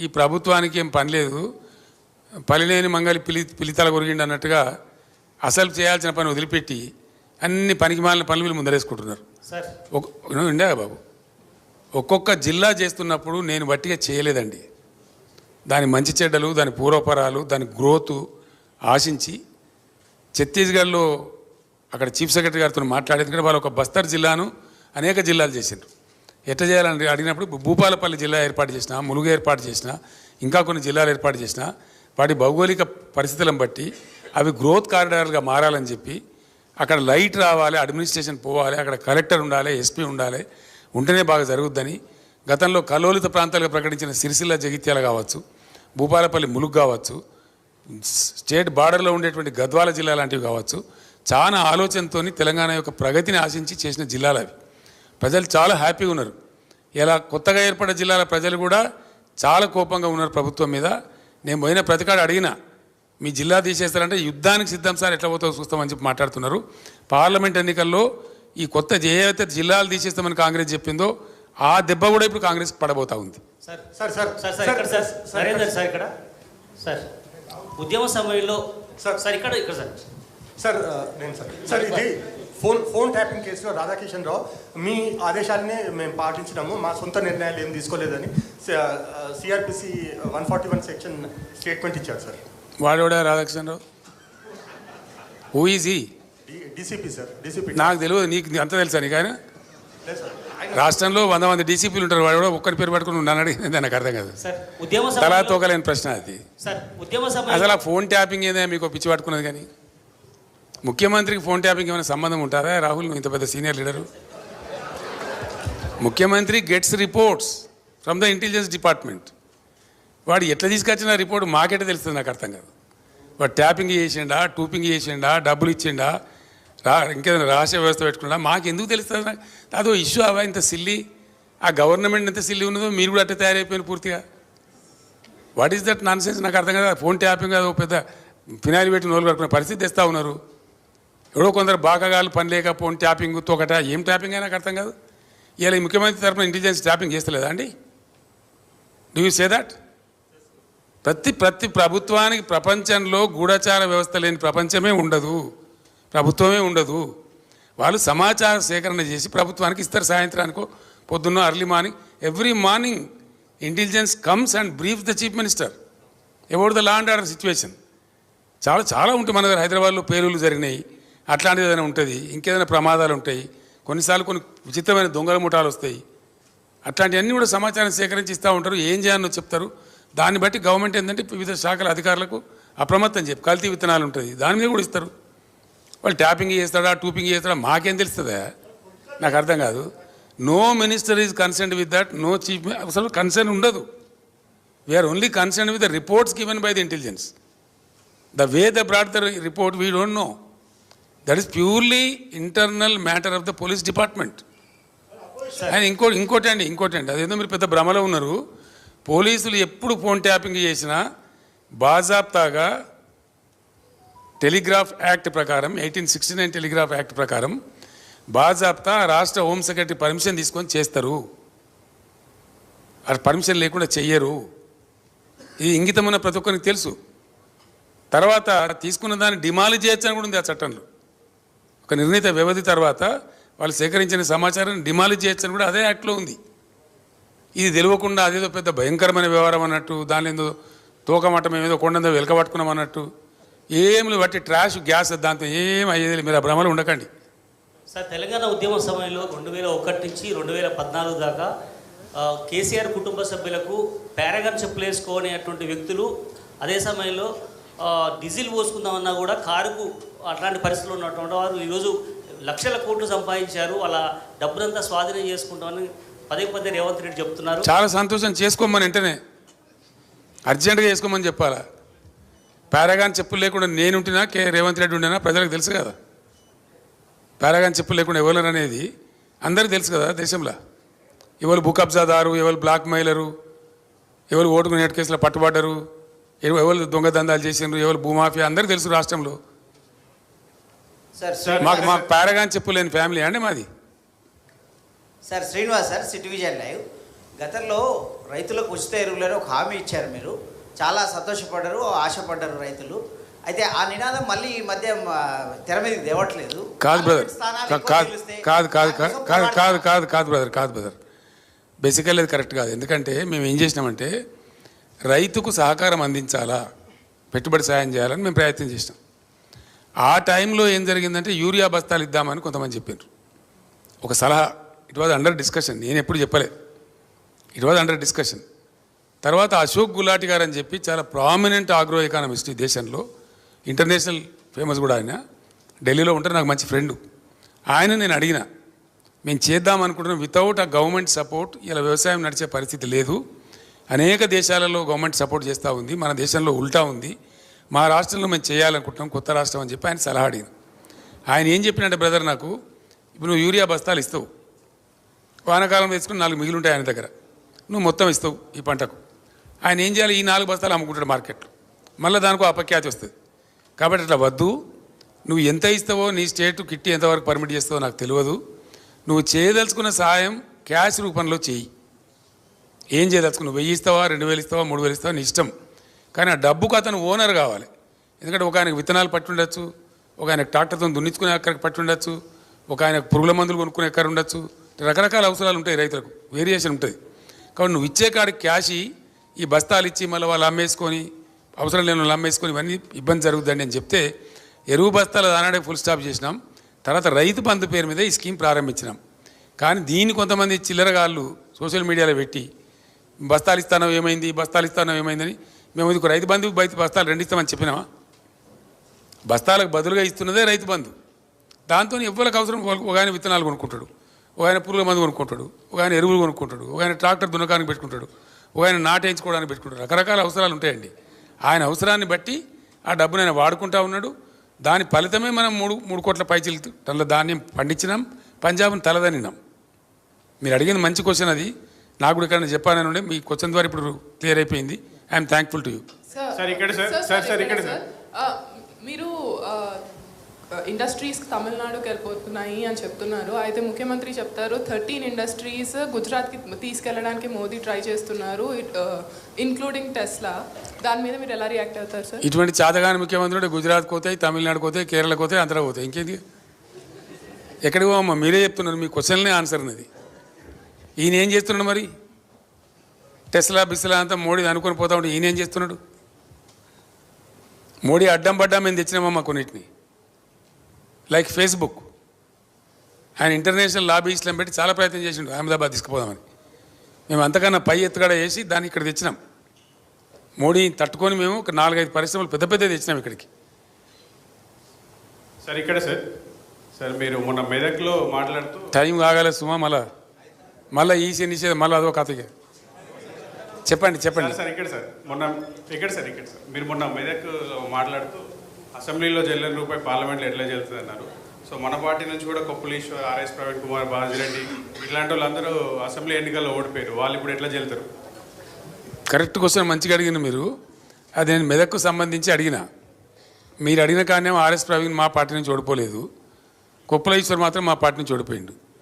ఈ ప్రభుత్వానికి ఏం పని లేదు, పలిలేని మంగళి పిలితల కొరిగిండి అన్నట్టుగా అసలు చేయాల్సిన పని వదిలిపెట్టి అన్ని పనికిమాలిన పనులు వీళ్ళు ముందరేసుకుంటున్నారు. ఇండియా బాబు, ఒక్కొక్క జిల్లా చేస్తున్నప్పుడు నేను బట్టిగా చేయలేదండి. దాని మంచి చెడ్డలు, దాని పూర్వపరాలు, దాని గ్రోత్ ఆశించి ఛత్తీస్గఢ్లో అక్కడ చీఫ్ సెక్రటరీ గారితో మాట్లాడేది కూడా వాళ్ళు ఒక బస్తర్ జిల్లాను అనేక జిల్లాలు చేసిండ్రు. ఎట్లా చేయాలని అడిగినప్పుడు భూపాలపల్లి జిల్లా ఏర్పాటు చేసిన, ములుగు ఏర్పాటు చేసిన, ఇంకా కొన్ని జిల్లాలు ఏర్పాటు చేసిన, వాటి భౌగోళిక పరిస్థితులను బట్టి అవి గ్రోత్ కారిడార్లుగా మారాలని చెప్పి అక్కడ లైట్ రావాలి, అడ్మినిస్ట్రేషన్ పోవాలి, అక్కడ కలెక్టర్ ఉండాలి, ఎస్పీ ఉండాలి, ఉంటేనే బాగా జరుగుద్దని గతంలో కలోలిత ప్రాంతాలుగా ప్రకటించిన సిరిసిల్ల జగిత్యాల కావచ్చు, భూపాలపల్లి ములుగు కావచ్చు, స్టేట్ బార్డర్లో ఉండేటువంటి గద్వాల జిల్లా లాంటివి కావచ్చు, చాలా ఆలోచనతో తెలంగాణ యొక్క ప్రగతిని ఆశించి చేసిన జిల్లాలు అవి. ప్రజలు చాలా హ్యాపీగా ఉన్నారు. ఇలా కొత్తగా ఏర్పడ్డ జిల్లాల ప్రజలు కూడా చాలా కోపంగా ఉన్నారు ప్రభుత్వం మీద. నేను పోయిన ప్రతికాడు అడిగినా, మీ జిల్లా తీసేస్తారంటే యుద్ధానికి సిద్ధం సార్, ఎట్లా పోతావు చూస్తామని చెప్పి మాట్లాడుతున్నారు. పార్లమెంట్ ఎన్నికల్లో ఈ కొత్త ఏవైతే జిల్లాలు తీసేస్తామని కాంగ్రెస్ చెప్పిందో ఆ దెబ్బ కూడా ఇప్పుడు కాంగ్రెస్ పడబోతా ఉంది. ఉద్యమ సమయంలో ఇది ఫోన్ ట్యాపింగ్ కేసులో రాధాకిషన్ రావు మీ ఆదేశాలనే మేము పాటించినాము, మా సొంత నిర్ణయాలు ఏం తీసుకోలేదని సిఆర్పిసి 141 సెక్షన్ స్టేట్మెంట్ ఇచ్చారు సార్. వాడేవాడా Radhakishan Rao? Who is he? DCP sir. DCP నాకు తెలియదు, నీకు అంత తెలుసా? నీకు ఆయన రాష్ట్రంలో 100 మంది డీసీపీలు ఉంటారు, వాడు కూడా ఒక్కరి పేరు పట్టుకుని ఉన్నాను అడిగింది, నాకు అర్థం కాదు. తలా తోకలేని ప్రశ్న అది. అసలు ఆ ఫోన్ ట్యాపింగ్ ఏదైనా మీకు పిచ్చి పట్టుకున్నది. కానీ ముఖ్యమంత్రికి ఫోన్ ట్యాపింగ్ ఏమైనా సంబంధం ఉంటారా? రాహుల్, ఇంత పెద్ద సీనియర్ లీడరు. ముఖ్యమంత్రి gets reports from the intelligence department. వాడు ఎట్లా తీసుకొచ్చిన రిపోర్ట్ మాకెట్లా తెలుస్తుంది? నాకు అర్థం కాదు. వాడు ట్యాపింగ్ చేసిండా, టూపింగ్ చేసిండా, డబ్బులు ఇచ్చిండా, ఇంకేదైనా రహస్య వ్యవస్థ పెట్టుకున్నా మాకు ఎందుకు తెలుస్తుంది? అదో ఇష్యూ అవా ఇంత సిల్లీ? ఆ గవర్నమెంట్ ఎంత సిల్లీ ఉన్నదో మీరు కూడా అట్లా తయారైపోయిన పూర్తిగా. What is that non sense? నాకు అర్థం కదా. ఫోన్ ట్యాపింగ్ అది పెద్ద ఫినాయిల్ పెట్టి నోలు కట్టుకునే పరిస్థితి తెస్తూ ఉన్నారు. ఎవడో కొందరు బాగాగాలు పని లేక ఫోన్ ట్యాపింగ్ తోకట ఏం ట్యాపింగ్ అయినా నాకు అర్థం కాదు. ఇలా ముఖ్యమంత్రి తరఫున ఇంటెలిజెన్స్ ట్యాపింగ్ చేస్తలేదా అండి? Do you say that? ప్రతి ప్రభుత్వానికి ప్రపంచంలో గూఢచార వ్యవస్థ లేని ప్రపంచమే ఉండదు, ప్రభుత్వమే ఉండదు. వాళ్ళు సమాచార సేకరణ చేసి ప్రభుత్వానికి ఇస్తారు. సాయంత్రానికో పొద్దున్న early morning, every morning intelligence comes and brief the chief minister about the law and order situation. చాలా ఉంటాయి. మన దగ్గర హైదరాబాద్లో పేలుళ్ళు జరిగినాయి, అట్లాంటిది ఏదైనా ఉంటుంది, ఇంకేదైనా ప్రమాదాలు ఉంటాయి, కొన్నిసార్లు కొన్ని విచిత్రమైన దొంగల ముఠాలు వస్తాయి. అట్లాంటివన్నీ కూడా సమాచారం సేకరించి ఇస్తూ ఉంటారు. ఏం చేయాలో చెప్తారు. దాన్ని బట్టి గవర్నమెంట్ ఏంటంటే వివిధ శాఖల అధికారులకు అప్రమత్తం చెప్పి కల్తీ విత్తనాలు ఉంటుంది, దాని మీద కూడా ఇస్తారు. వాళ్ళు ట్యాపింగ్ చేస్తాడా, టూపింగ్ చేస్తాడా మాకేం తెలుస్తుందా? నాకు అర్థం కాదు. No minister is concerned with that, no chief. అసలు కన్సర్న్ ఉండదు. We are only concerned with the reports given by the intelligence. The way the brought the report we don't know. That is purely internal matter of the police department. And ఇంకోటి అండి, అదేదో మీరు పెద్ద భ్రమలో ఉన్నారు. పోలీసులు ఎప్పుడు ఫోన్ ట్యాపింగ్ చేసినా బాజాప్తాగా టెలిగ్రాఫ్ యాక్ట్ ప్రకారం, 1869 టెలిగ్రాఫ్ యాక్ట్ ప్రకారం బాజాప్తా రాష్ట్ర హోమ్ సెక్రటరీ పర్మిషన్ తీసుకొని చేస్తారు. అది పర్మిషన్ లేకుండా చెయ్యరు. ఇది ఇంగితమైన ప్రతి ఒక్కరికి తెలుసు. తర్వాత తీసుకున్న దాన్ని డిమాలిజ్ చేయొచ్చని కూడా ఉంది ఆ చట్టంలో. ఒక నిర్ణీత వ్యవధి తర్వాత వాళ్ళు సేకరించిన సమాచారాన్ని డిమాలిజ్ చేయొచ్చని కూడా అదే యాక్ట్లో ఉంది. ఇది తెలియకుండా అదేదో పెద్ద భయంకరమైన వ్యవహారం అన్నట్టు, దాని ఏదో తోకమట్టం ఏదో కొండందో వెలకబట్టుకున్నాం అన్నట్టు ఏమి బట్టి ట్రాష్ గ్యాస్ దాంతో ఏం అయ్యేది. మీరు ఆ భ్రమలు ఉండకండి సార్. తెలంగాణ ఉద్యమ సమయంలో 2001 నుంచి 2014 దాకా కేసీఆర్ కుటుంబ సభ్యులకు పారాగాన్ చెప్పులు వేసుకోనేటువంటి వ్యక్తులు అదే సమయంలో డీజిల్ పోసుకుందామన్నా కూడా కారుకు అట్లాంటి పరిస్థితులు ఉన్నటువంటి వారు ఈరోజు లక్షల కోట్లు సంపాదించారు. వాళ్ళ డబ్బునంతా స్వాధీనం చేసుకుంటామని పదే రేవంత్ రెడ్డి చెప్తున్నారు. చాలా సంతోషం. చేసుకోమని వెంటనే అర్జెంటుగా చేసుకోమని చెప్పాలా? పారాగాన్ చెప్పులు లేకుండా నేనుంటున్నా, రేవంత్ రెడ్డి ఉండినా ప్రజలకు తెలుసు కదా. పారాగాన్ చెప్పులు లేకుండా ఎవరు అనేది అందరికీ తెలుసు కదా దేశంలో. ఎవరు భూ కబ్జాదారు, ఎవరు బ్లాక్ మెయిలరు, ఎవరు ఓటుకు నేటి కేసులో పట్టుబడ్డరు, ఎవరు దొంగ దందాలు చేసిండ్రు, ఎవరు భూమాఫియా అందరికీ తెలుసు రాష్ట్రంలో. మాకు పారాగాన్ చెప్పులు లేని ఫ్యామిలీ అండి మాది. Sir Srinivas sir, city vision live. గతంలో రైతులకు ఉచిత ఎరువులని ఒక హామీ ఇచ్చారు మీరు, చాలా సంతోషపడ్డారు, ఆశపడ్డారు రైతులు. అయితే ఆ నినాదం మళ్ళీ ఈ మధ్య తెర మీదకి తేవట్లేదు. కాదు బ్రదర్, కాదు బ్రదర్, బేసికల్లీ అది కరెక్ట్ కాదు. ఎందుకంటే మేము ఏం చేసినామంటే రైతుకు సహకారం అందించాలా, పెట్టుబడి సాయం చేయాలని మేము ప్రయత్నం చేసినాం. ఆ టైంలో ఏం జరిగిందంటే యూరియా బస్తాలు ఇద్దామని కొంతమంది చెప్పారు. ఒక సలహా, ఇట్ వాజ్ అండర్ డిస్కషన్, నేను ఎప్పుడు చెప్పలేదు, ఇట్ వాజ్ అండర్ డిస్కషన్. తర్వాత అశోక్ గులాటి గారు అని చెప్పి చాలా ప్రామినెంట్ ఆగ్రో ఎకానమిస్ట్ ఈ దేశంలో, ఇంటర్నేషనల్ ఫేమస్ కూడా ఆయన, ఢిల్లీలో ఉంటారు, నాకు మంచి ఫ్రెండు. ఆయన నేను అడిగిన, మేము చేద్దాం అనుకుంటున్నాం, వితౌట్ ఆ గవర్నమెంట్ సపోర్ట్ ఇలా వ్యవసాయం నడిచే పరిస్థితి లేదు. అనేక దేశాలలో గవర్నమెంట్ సపోర్ట్ చేస్తూ ఉంది, మన దేశంలో ఉల్టా ఉంది, మా రాష్ట్రంలో మేము చేయాలనుకుంటున్నాం కొత్త రాష్ట్రం అని చెప్పి ఆయన సలహా అడిగిన. ఆయన ఏం చెప్పినట్టే బ్రదర్, నాకు ఇప్పుడు నువ్వు యూరియా బస్తాలు ఇస్తావు, వానాకాలం వేసుకుని 4 మిగిలి ఉంటాయి ఆయన దగ్గర, నువ్వు మొత్తం ఇస్తావు ఈ పంటకు. ఆయన ఏం చేయాలి, ఈ 4 బస్తాలు అమ్ముకుంటాడు మార్కెట్లో, మళ్ళీ దానికో అపఖ్యాతి వస్తుంది. కాబట్టి అట్లా వద్దు, నువ్వు ఎంత ఇస్తావో, నీ స్టేట్ కిట్టి ఎంతవరకు పర్మిట్ చేస్తావో నాకు తెలియదు, నువ్వు చేయదలుచుకున్న సాయం క్యాష్ రూపంలో చేయి. ఏం చేయదలుచుకున్నావు, 1000 ఇస్తావా, 2000 ఇస్తావా, 3000 ఇస్తావా, నీ ఇష్టం. కానీ ఆ డబ్బుకు అతను ఓనర్ కావాలి. ఎందుకంటే ఒక ఆయనకు విత్తనాలు పట్టి ఉండొచ్చు, ఒక ఆయనకు ట్రాక్టర్తో దున్నించుకునే అక్కడికి పట్టి ఉండొచ్చు, ఒక ఆయనకు పురుగుల మందులు కొనుక్కునే ఎక్కడ ఉండొచ్చు, రకరకాల అవసరాలు ఉంటాయి రైతులకు, వేరియేషన్ ఉంటుంది. కాబట్టి నువ్వు ఇచ్చే కాడికి క్యాష్ ఈ బస్తాలు ఇచ్చి మళ్ళీ వాళ్ళు అమ్మేసుకొని, అవసరం లేని వాళ్ళు అమ్మేసుకొని ఇవన్నీ ఇబ్బంది జరుగుతుందండి అని చెప్తే ఎరువు బస్తాలు దానాడే ఫుల్ స్టాప్ చేసినాం. తర్వాత రైతు బంధు పేరు మీద ఈ స్కీమ్ ప్రారంభించినాం. కానీ దీన్ని కొంతమంది చిల్లరగాళ్ళు సోషల్ మీడియాలో పెట్టి బస్తాలు ఇస్తానో ఏమైంది, బస్తాలు ఇస్తానో ఏమైందని, మేము ఇది రైతు బంధు బస్తాలు 2 ఇస్తామని చెప్పినామా? బస్తాలకు బదులుగా ఇస్తున్నదే రైతు బంధు. దాంతో ఎవరికి అవసరం, ఒక ఆయన విత్తనాలు కొనుక్కుంటాడు, ఒక ఆయన పురుగుల మందు కొనుక్కుంటాడు, ఒక ఆయన ఎరువులు కొనుక్కుంటాడు, ఒక ఆయన ట్రాక్టర్ దున్నకానికి పెట్టుకుంటాడు, ఒక ఆయన నాటేయించుకోవడానికి పెట్టుకుంటాడు. రకరకాల అవసరాలు ఉంటాయండి. ఆయన అవసరాన్ని బట్టి ఆ డబ్బును ఆయన వాడుకుంటా ఉన్నాడు. దాని ఫలితమే మనం 3 కోట్ల పైచీలు టన్నుల ధాన్యం పండించినాం, పంజాబ్ను తలదనినాం. మీరు అడిగిన మంచి క్వశ్చన్ అది, నాకు కూడా ఇక్కడ చెప్పాలని ఉండే, మీ క్వశ్చన్ ద్వారా ఇప్పుడు క్లియర్ అయిపోయింది. I'm thankful to you. Sir ఇక్కడ మీరు ఇండస్ట్రీస్ తమిళనాడుకి వెళ్ళిపోతున్నాయి అని చెప్తున్నారు. అయితే ముఖ్యమంత్రి చెప్తారు 13 ఇండస్ట్రీస్ గుజరాత్కి తీసుకెళ్ళడానికి మోదీ ట్రై చేస్తున్నారు, ఇన్క్లూడింగ్ టెస్లా. దాని మీద మీరు ఎలా రియాక్ట్ అవుతారు సార్? ఇటువంటి చాతగాని ముఖ్యమంత్రులు గుజరాత్కి పోతాయి, తమిళనాడుకి పోతాయి, కేరళకు పోతాయి, ఆంధ్రా పోతాయి, ఇంకేంది? ఎక్కడికి పోమ్మా? మీరే చెప్తున్నారు, మీ క్వశ్చన్లే ఆన్సర్ ఉన్నది. ఈయన ఏం చేస్తున్నాడు మరి? టెస్లా బిస్లా అంతా మోడీ అనుకొని పోతా ఉంటే ఈయన ఏం చేస్తున్నాడు? మోడీ అడ్డం పడ్డా మేము తెచ్చినామమ్మా కొన్నిటిని, లైక్ ఫేస్బుక్. ఆయన ఇంటర్నేషనల్ లాబీస్లను పెట్టి చాలా ప్రయత్నం చేసిండు అహ్మదాబాద్ తీసుకుపోదామని. మేము అంతకన్నా పై ఎత్తుగడ వేసి దాన్ని ఇక్కడ తెచ్చినాం. మోడీని తట్టుకొని మేము ఒక 4-5 పరిశ్రమలు పెద్ద పెద్ద తెచ్చినాం ఇక్కడికి. సార్ ఇక్కడ సార్ మీరు మొన్న మెదక్లో మాట్లాడుతూ టైం కాగాల సుమా, మళ్ళీ ఈసీ నిషేధం, మళ్ళీ అదో కథగా చెప్పండి. సార్ మీరు మొన్న మెదక్ మాట్లాడుతూ అసెంబ్లీలో చెల్లని రూపాయి పార్లమెంట్లో ఎట్లా చెల్లుతుంది అన్నారు. సో మన పార్టీ నుంచి కూడా కొప్పులీశ్వర్, ఆర్ఎస్ ప్రవీణ్ కుమార్, బాజిరెడ్డి ఇట్లాంటి వాళ్ళందరూ అసెంబ్లీ ఎన్నికల్లో ఓడిపోయారు. వాళ్ళు ఇప్పుడు ఎట్లా చెల్లుతారు? కరెక్ట్ క్వశ్చన్ మంచిగా అడిగిన మీరు. అది నేను మెదక్కు సంబంధించి అడిగిన. మీరు అడిగిన కానీ ఆర్ఎస్ ప్రవీణ్ మా పార్టీ నుంచి ఓడిపోలేదు, కొప్పులీశ్వర్ మాత్రం మా పార్టీ నుంచి ఓడిపోయిండు.